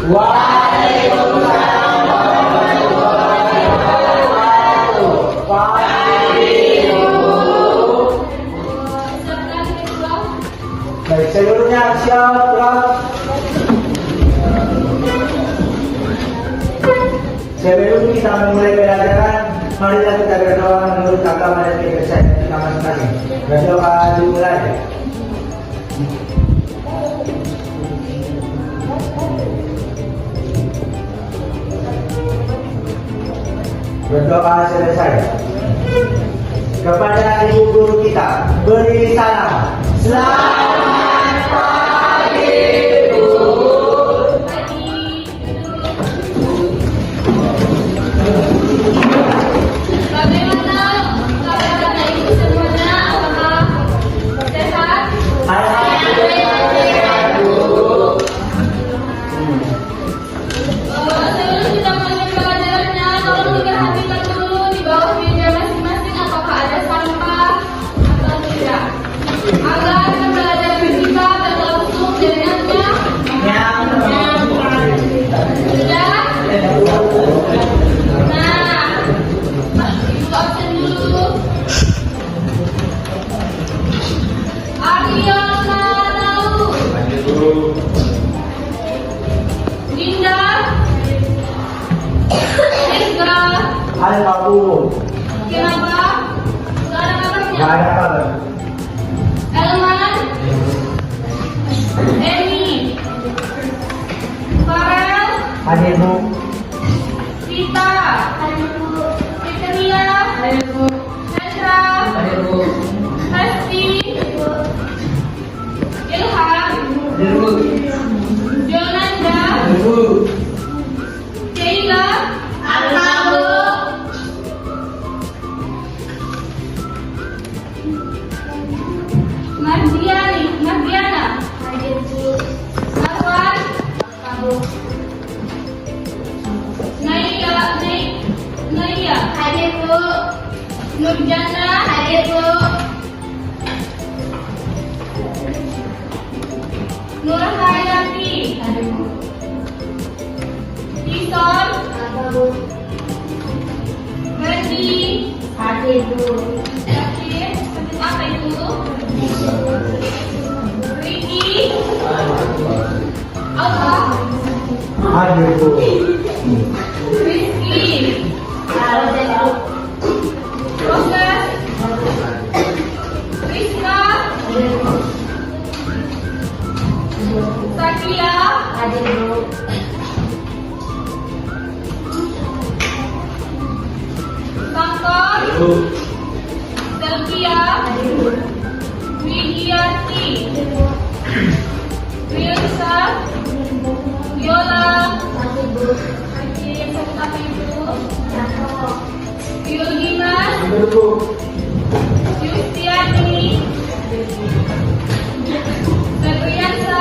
Waalaikumsalam warahmatullahi wabarakatuh. Baik, seluruhnya siap, Prof. Sebelum kita memulai pelajaran, marilah kita berdoa menurut agama dan kepercayaan kita masing-masing. Berdoa dimulai. Berdoa selesai. Kepada ibu guru kita, beri salam. Selamat pagi, Bu. Bagaimana kabar ibu semuanya? Apakah sehat? Alhamdulillah sehat, Bu. Sebelum kita mulai pelajarannya, tolong diperhatikan dulu di bawah meja masing-masing apakah ada sampah atau tidak. Agar pembelajaran kita berlangsung dengannya. Sudah? Nah, ibu absen dulu. Arya tahu. Linda. Ezra. Hai, Pak Bu. Kenapa? Gak ada kabarnya. Gak ada kabar. Elman. Emi. Farel. Hadir, Bu. Rita. Fitria. Hendra. Hesti. Ilham. Yolanda. Sheila. Mardiana. Marwan. Naya. Nurjana. Nurhayati. Tison. Ferdi. Yakin? Apa itu? Ricky. Apa? Hadir, Bu. Rizky. Proses. Rizka. Sakia. Sangkor. Selvia. Widiati. Wilsa. Viola. Hakim. Apa itu? Yulgimas. Hadir, Bu. Yustiani. Febriansa.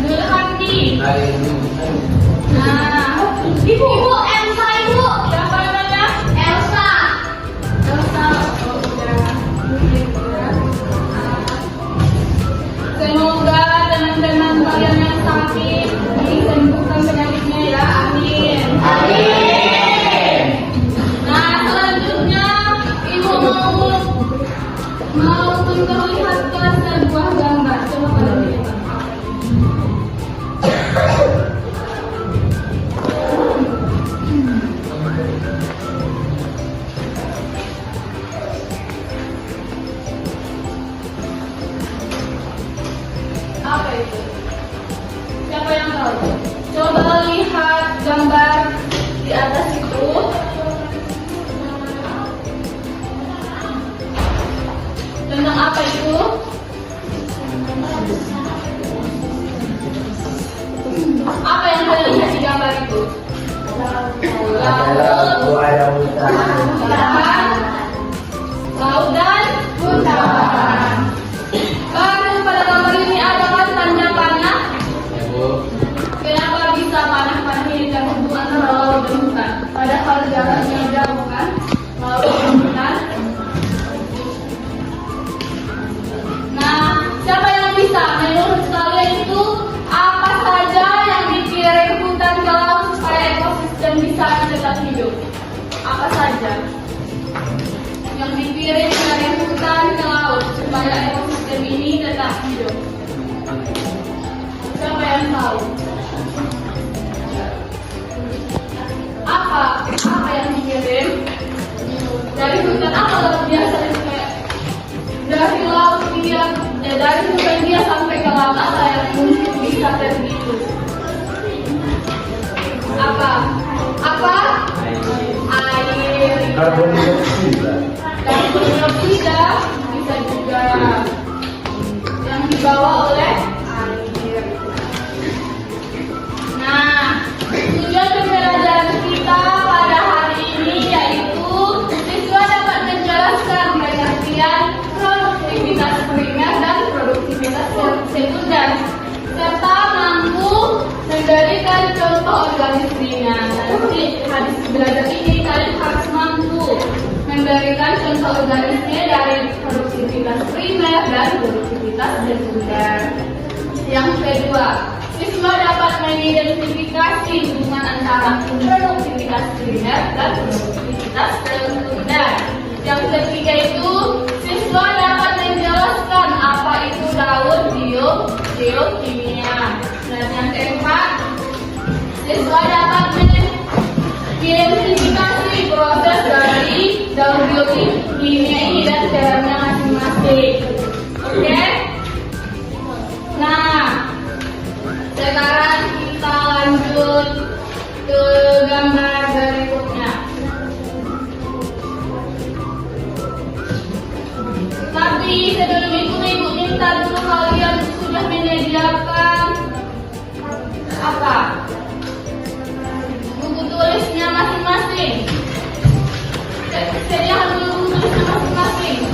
Nurhandi. Nah, Ibu, Elsa, Ibu. Siapa namanya? Elsa. Oh, udah. Semoga teman-teman kalian yang sakit disembuhkan penyakitnya ya. Amin. Nah, selanjutnya Ibu mau memperlihatkan sebuah gambar. Coba kalian lihat. Apa itu? Siapa yang tahu? Coba lihat gambar di atas itu. Tentang apa itu? Apa yang kalian lihat di gambar itu? Adalah Bu, ada hutan. Laut dan hutan. Karena pada gambar ini ada kan tanda panah. Kenapa bisa panah-panah ini terhubung antara laut dan hutan? Padahal jaraknya jauh kan? Laut dan hutan. Nah, siapa yang bisa menurut kalian itu supaya ekosistem ini tetap hidup? Siapa yang tahu? Apa yang dikirim? Dari hutan apa biasa kayak dari laut dia, dari hutan dia sampai ke laut apa yang mungkin bisa terjadi? Apa? Air. Karbon dioksida. Karbon dioksida bisa juga yang dibawa oleh air. Nah, tujuan pembelajaran kita pada hari ini yaitu siswa dapat menjelaskan pengertian produktivitas primer dan produktivitas sekunder, serta mampu memberikan contoh organisasi ringan. Nanti habis belajar ini kalian harus mampu memberikan contoh organisasi dari produktivitas primer dan produktivitas sekunder. Yang kedua, siswa dapat mengidentifikasi hubungan antara produktivitas primer dan produktivitas sekunder. Yang ketiga itu, siswa dapat menjelaskan apa itu daur biokimia. Dan yang keempat, siswa dapat mengidentifikasi proses dari daur biokimia ini dan caranya masing-masing. Oke? Nah, sekarang kita lanjut ke gambar berikutnya. Tapi sebelum itu ibu minta dulu kalian sudah menyediakan apa? Buku tulisnya masing-masing. Sediakan dulu buku tulisnya masing-masing.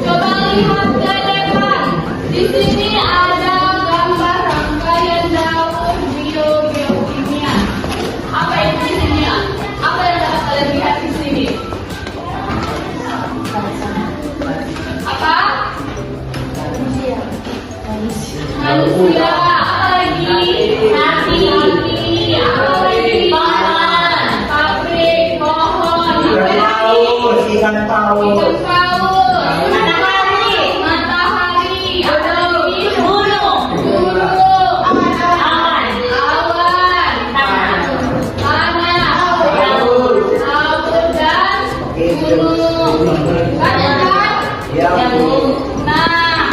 Coba lihat ke depan. Di sini ada gambar rangkaian daur biokimia. Apa itu di sini? Apa yang dapat kalian lihat di sini? Apa? Manusia. Apa lagi? Hati. Apa lagi? Pangan. Pabrik. Pohon. Ikan paus. Matahari. Apa lagi? Gunung. Awan. Tanah. Laut dan gunung. Banyak kan? Ya, Bu. Nah,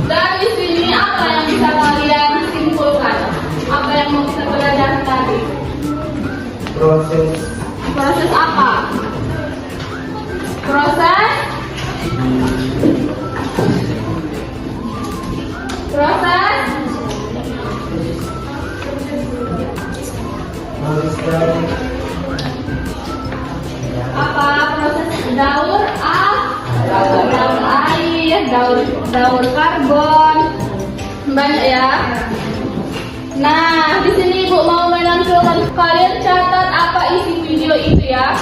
dari sini apa yang bisa kalian simpulkan? Apa yang mau kita belajar tadi? Proses apa? Proses apa? Proses daur air, daur karbon. Banyak ya. Nah, di sini Ibu mau menampilkan, kalian catat apa isi video itu ya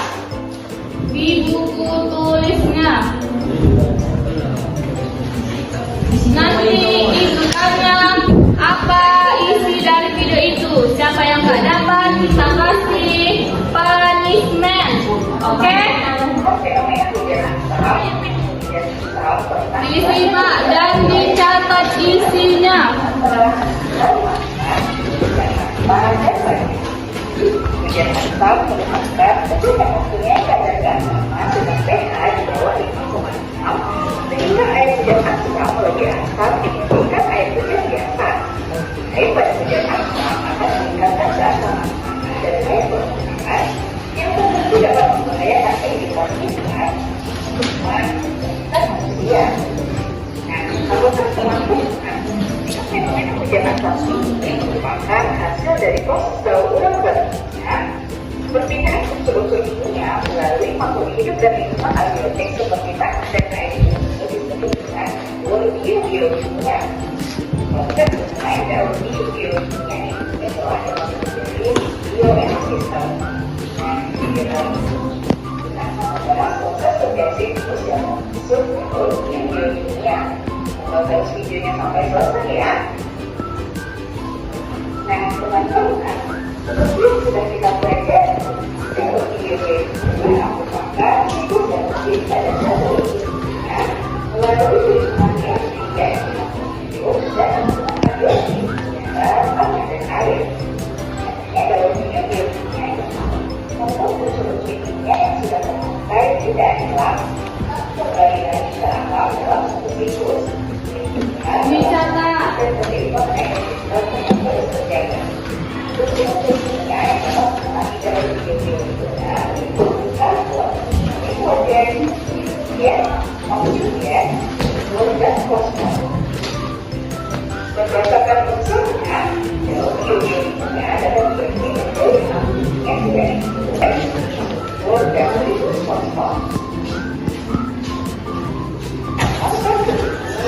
di buku tulisnya. Nanti Ibu tanya apa isi dari video itu. Siapa yang nggak dapat kita kasih punishment. Oke? Disimak dan dicatat isinya. Kemudian asal menempatkan ketika waktunya kadar gas sama dengan pH di bawah 5,6 sehingga air hujan asam lebih asam dibandingkan air hujan biasa. Air pada hujan asam akan meningkatkan keasaman dan air permukaan yang tentu dapat membahayakan kehidupan kita, tumbuhan, dan manusia. Nah, kalau teman-teman fenomena hujan asam ini merupakan hasil dari proses daur ulang permukaan perpindahan unsur-unsur kimia melalui hidup dan lingkungan abiotik seperti tanah dan air lebih disebut dengan biokimia. Proses lain dalam biokimia itu adalah menjadi bioekosistem. Nah, proses terjadi terus yang disebut biokimia. Tonton videonya sampai selesai ya. Nah, teman-teman, sebelum sudah kita pelajari teori biokimia, maka itu menjadi pada satu ilmunya melalui lingkungan yang tiga hidup dan tanah dan air. Artinya dalam biokimia untuk unsur kimia yang sudah terpakai tidak hilang kembali lagi ke alam dalam satu siklus. Bicara. Berdasarkan unsurnya, biokimia adalah berdiri yang tidak dan fosfor.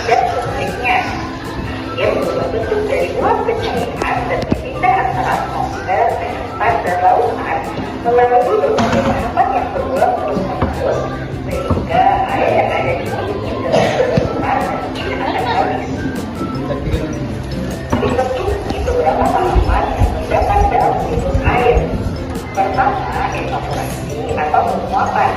Dan sebaliknya, ia berubah bentuk dari uap pencairan dan berpindah antara atmosfer dan lautan melalui berbagai tahapan yang berulang terus-menerus sehingga air yang ada di mulutnya berbenturan dan tidak akan habis. Dibentuk beberapa tahapan yang terdapat dalam siklus air. Pertama, evaporasi atau penguapan.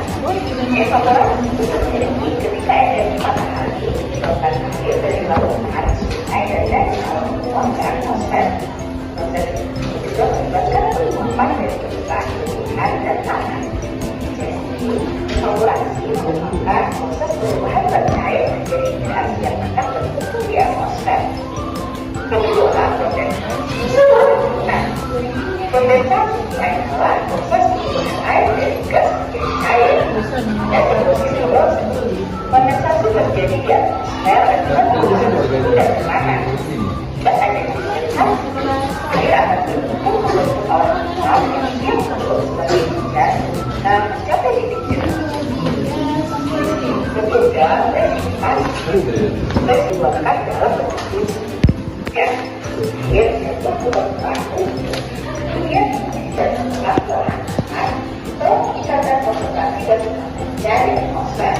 Evaporasi terjadi ketika energi matahari menyebabkan air dari lautan air dan menguap ke atmosfer. Proses ini juga melibatkan penguapan dari permukaan tumbuhan dan tanah. Jadi, evaporasi merupakan proses perubahan pada air menjadi gas yang akan terbentuk di atmosfer. Kedua, kondensasi. Nah, kondensasi adalah proses perubahan air dari gas menjadi cair dan seterusnya. Kondensasi terjadi di atmosfer akibat perubahan suhu dan tekanan. Dan ada kemungkinan air akan terbentuk membentuk awan hitam yang siap untuk sebagai hujan dan mencapai titik jenuh. Ketiga, presipitas dibuatkan dalam bentuk ya, kemudian jatuh ke batu, kemudian dan pelan-pelan ikatan konsentrasi dan dari atmosfer.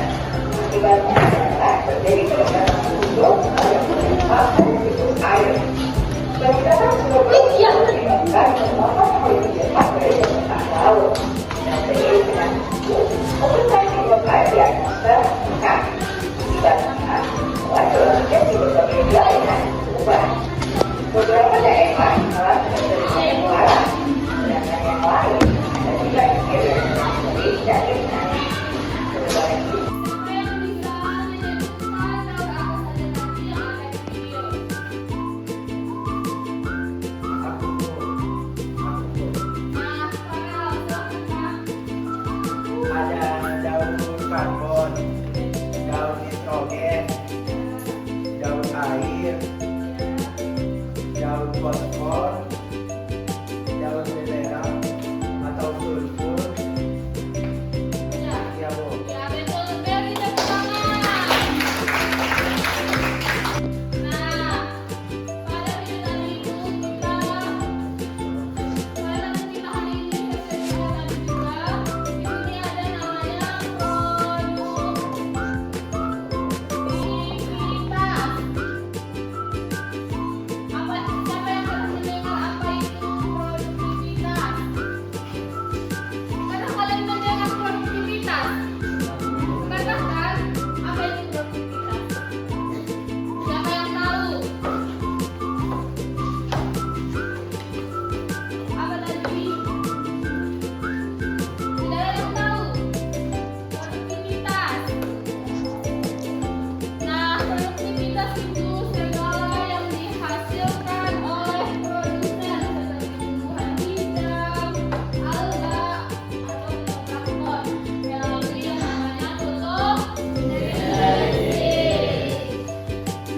Akibatnya adalah terjadi peningkatan suhu yang menyebabkan siklus air. Peningkatan suhu yang menyebabkan penguapan lebih cepat dari permukaan laut. Dan seiring dengan itu, permukaan siklus air di atmosfer meningkat. Akibatnya, wajarnya di berbagai wilayah berubah. Beberapa daerah telah menerima yang larang, sedangkan yang lain ada juga yang tidak ringan. Ada daun karbon, daun nitrogen, daun air, daun fosfor, daun mineral atau sulfur. Ya, Bu. Ya, betul. Beri tepuk tangan. Nah, pada video tadi itu kita hari ini kesehatan juga. Di sini ada namanya produktivitas. Siapa yang pernah mendengar apa itu produktivitas? Karena kalian mendengar produktivitas, katakan apa itu produktivitas? Siapa yang tahu? Apa tadi? Tidak ada yang tahu. Produktivitas. Nah, produktivitas itu segala yang dihasilkan oleh produsen seperti tumbuhan hijau, alga, atau plankton. Melalui yang namanya fotosintesis.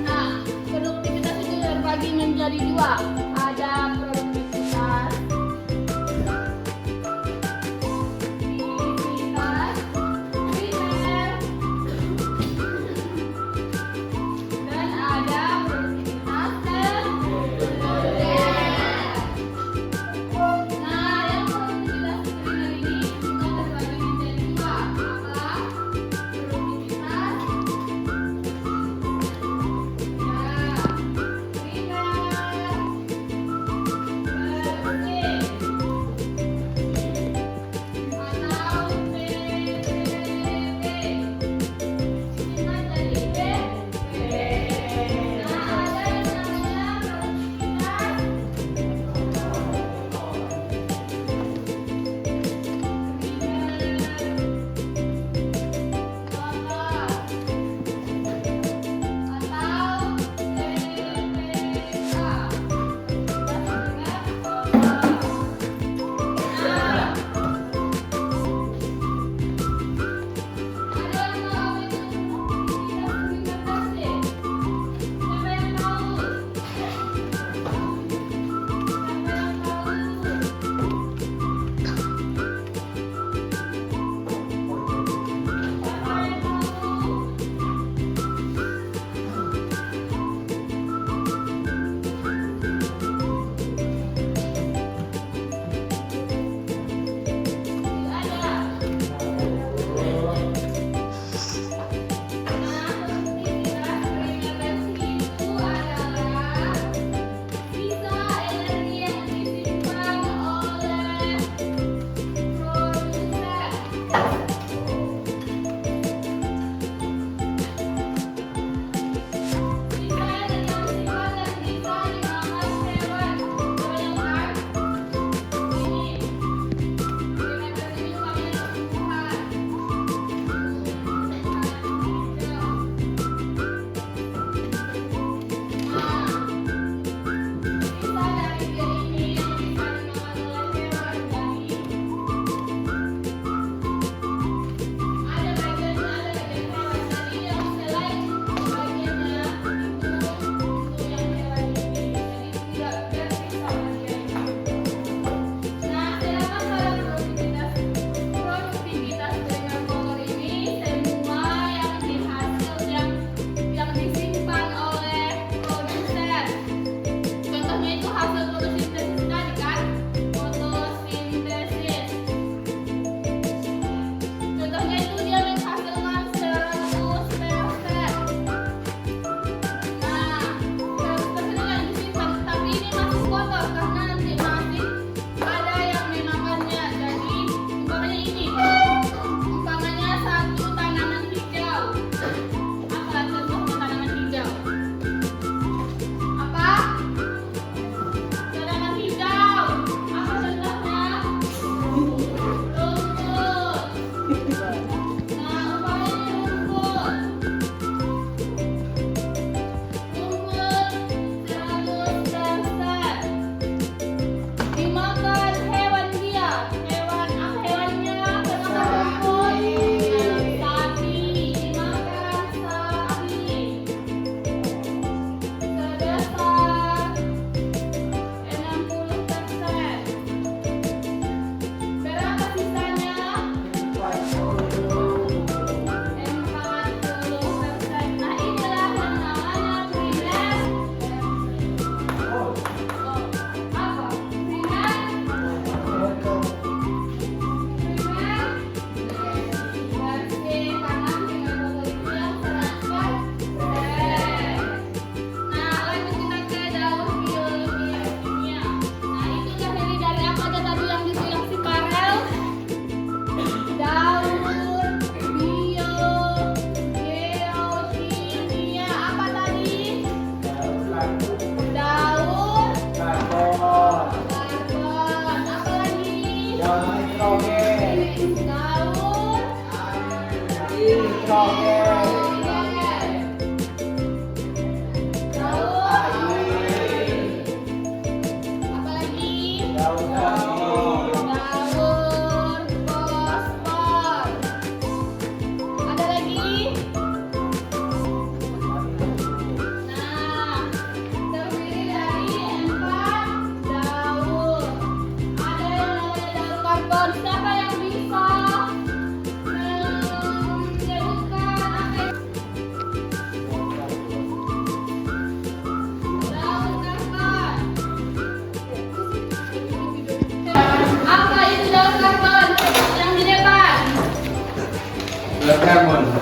Nah, produktivitas itu terbagi menjadi dua. Ada produktivitas aktivitas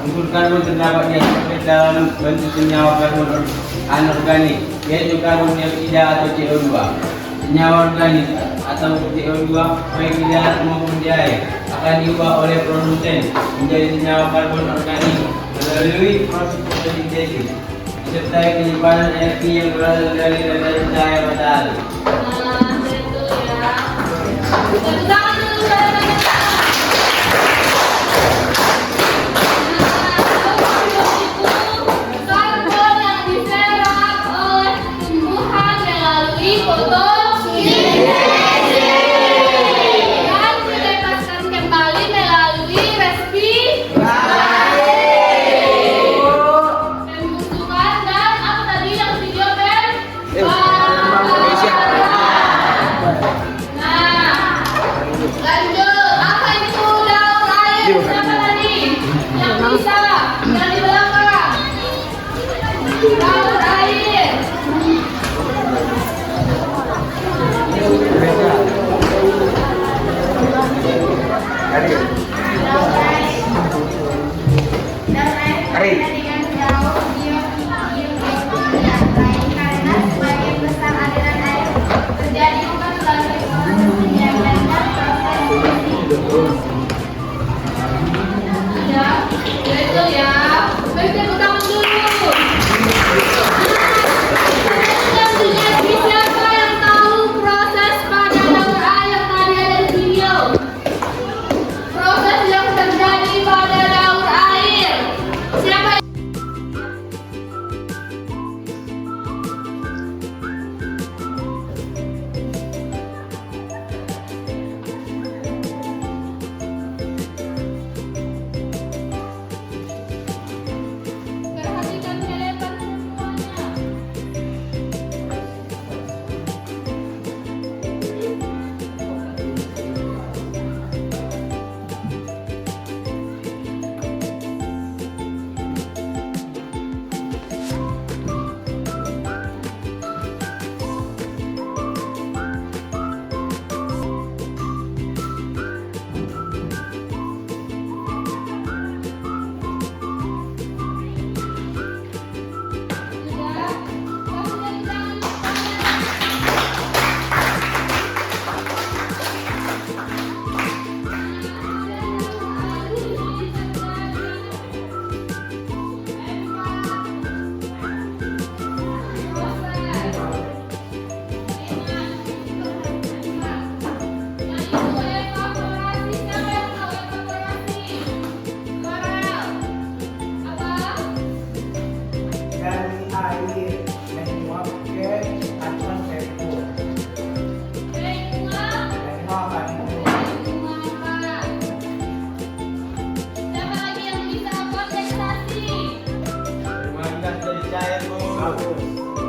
Unsur karbon terdapat di atmosfer dalam bentuk senyawa karbon anorganik, yaitu karbon dioksida atau CO2. Senyawa organik atau CO2 baik di darat maupun di air akan diubah oleh produsen menjadi senyawa karbon organik melalui proses fotosintesis disertai penyimpanan energi yang berasal dari radiasi cahaya matahari. Nah, itu ya. Tepuk tangan dulu saudara-saudara. Karbon yang diserap oleh tumbuhan melalui fotosintesis dan dilepaskan kembali melalui respirasi. Pembusukan dan apa tadi yang video Nah, lanjut. Apa itu daur air? Siapa tadi yang bisa? Yang di belakang. Daur air. Terjadi bukan melalui proses penyaringan proses ya, betul ya. Baik, tepuk tangan dulu. Siapa yang tahu proses pada daur air tadi ada di video? Proses yang terjadi pada daur air. Siapa yang perhatikan selepan semuanya? Sudah? Kasih tepuk tangan semuanya. Dari air menyuap ke atmosfer itu. Dari apa itu? Siapa lagi yang bisa kondensasi? Bermanfaat dari cair, Bu. Bagus.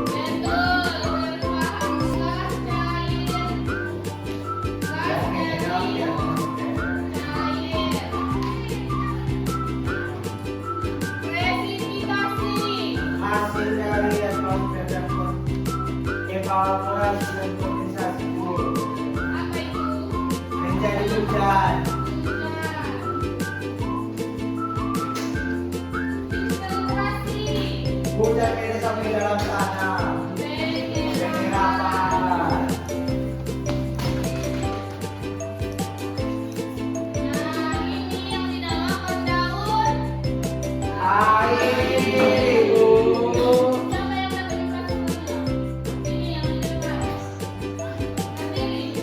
Betul, perubahan gas cair. Gas Yang dari di atmosfer. cair. Presipitassi. Hasil dari atmosfer dan evaporasi dan kondensasi itu Apa itu? menjadi hujan. Infiltrasi. Hujan ini sampai dalam tanah. Penyerapan. Nah, ini yang dinamakan daun. Air itu. Siapa yang dapat dikasih? Ini yang dibebas. Kasih.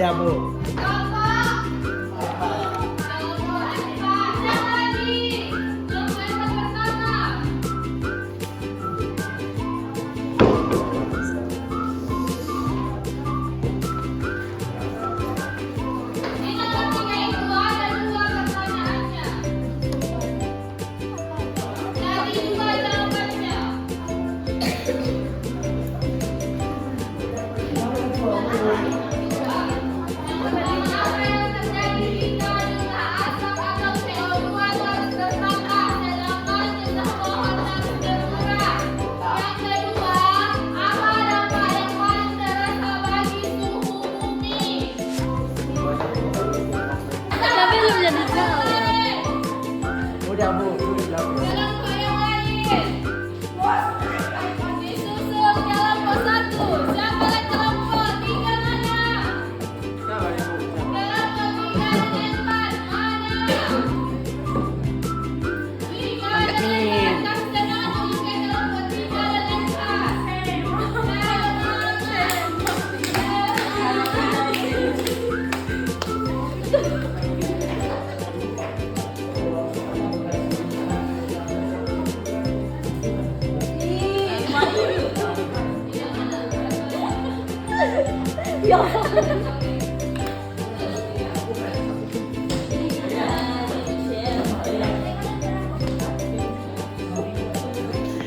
Udah bu. Udah bu.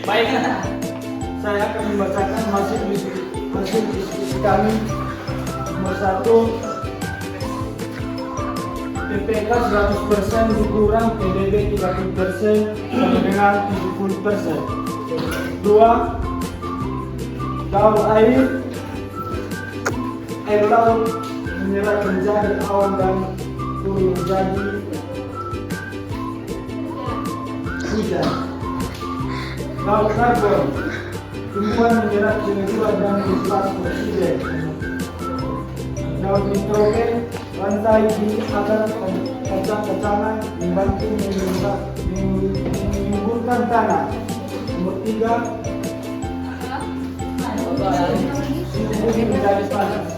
Baik, saya akan membacakan hasil diskusi kami. Nomor 1, PPK 100% dikurang PDB 30% sama dengan 70%. 2, daun air laut menyerap menjadi awan dan turun menjadi hujan. Laut karbon, tumbuhan menyerap CO2 dan fosfat oksigen. Laut nitrogen, lantai di atas kacang-kacangan membantu menyuburkan tanah. Nomor 3, suhu bumi menjadi panas.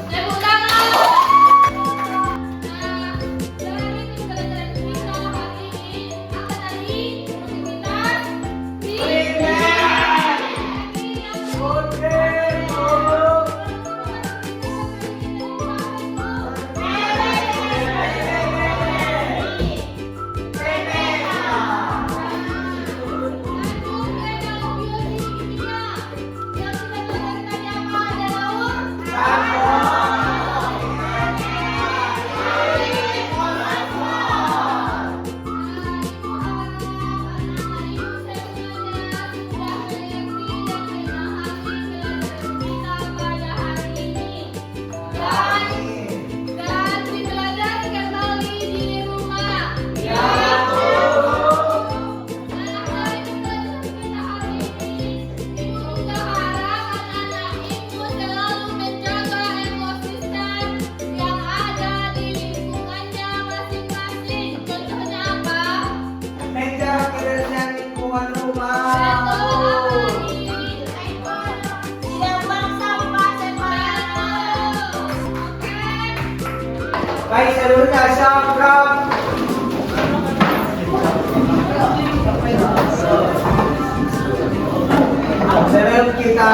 Baik, seluruhnya syukur. Sebelum kita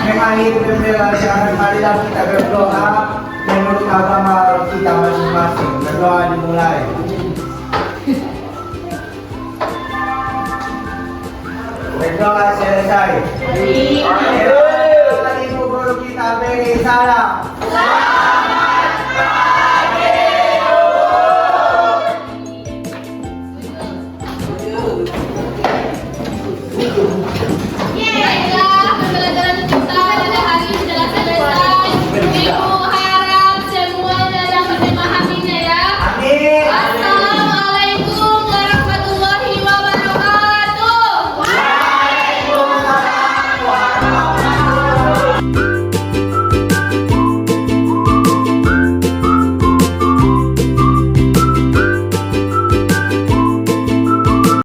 mengakhiri pembelajaran, marilah kita berdoa menurut agama kita masing-masing. Berdoa dimulai. Berdoa selesai. Ibu guru kita beri salam.